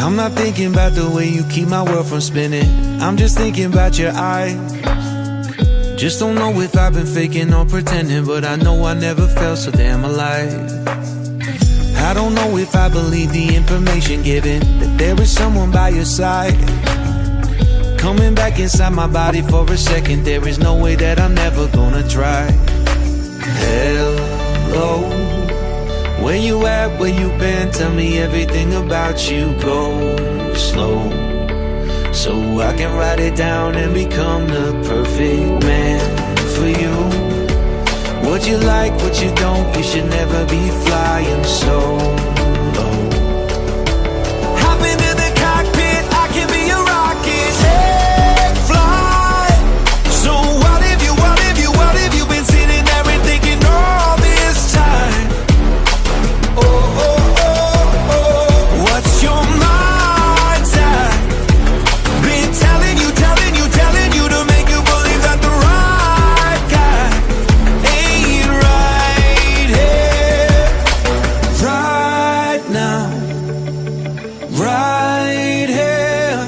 I'm not thinking about the way you keep my world from spinning. I'm just thinking about your eyes. Just don't know if I've been faking or pretending, but I know I never felt so damn alive. I don't know if I believe the information given, that there is someone by your side, coming back inside my body for a second. There is no way that I'm never gonna try. Hello, where you at, where you been? Tell me everything about you. Go slow, so I can write it down and become the perfect man for you. What you like, what you don't, you should never be flying solo. Hop into the cockpit, I can be a rocket. Hey, fly. So what have you been sitting there and thinking all this time? Oh, oh, oh, oh. What's your mind's at? Been telling you to make you believe that the right guy ain't right here, right now, right here.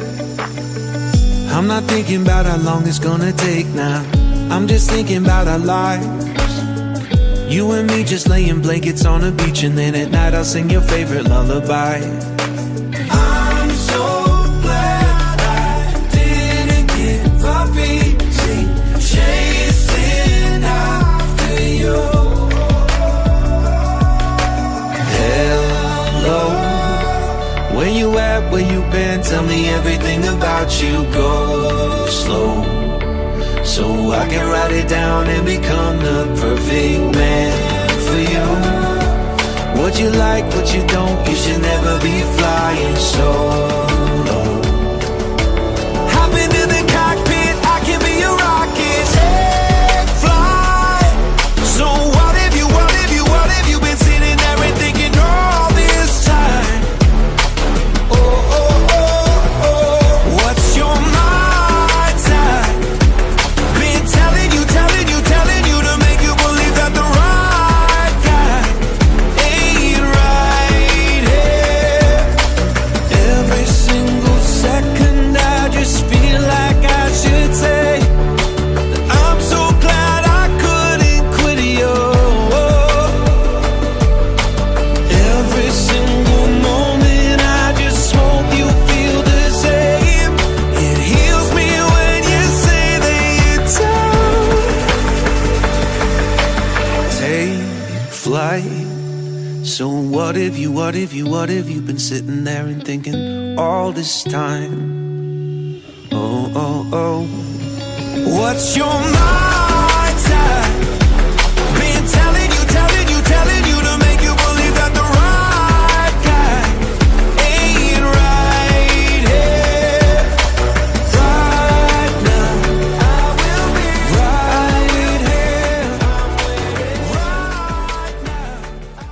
I'm not thinking about how long it's gonna take now. I'm just thinking about our lives. You and me just laying blankets on the beach, and then at night I'll sing your favorite lullaby. I'm so glad I didn't give up easy, chasing after you. Hello, where you at, where you been? Tell me everything about you. Go slow, so I can write it down and become the perfect man for you. What you like, what you don't, you should never be flying solo. Hop into the cockpit, I can be a rocket. Hey, fly. So what have you been sitting there and thinking all this time? Oh, oh, oh, oh. What's your mind's at? Been telling you to make you believe that the right guy ain't right here. Every single second I just feel like I should say that I'm so glad I couldn't quit you. Every single moment I just hope you feel the same. It heals me when you say that you're tired. Take flight. So what have you been sitting there and thinking all this time? Oh, oh, oh. What's your mind's at?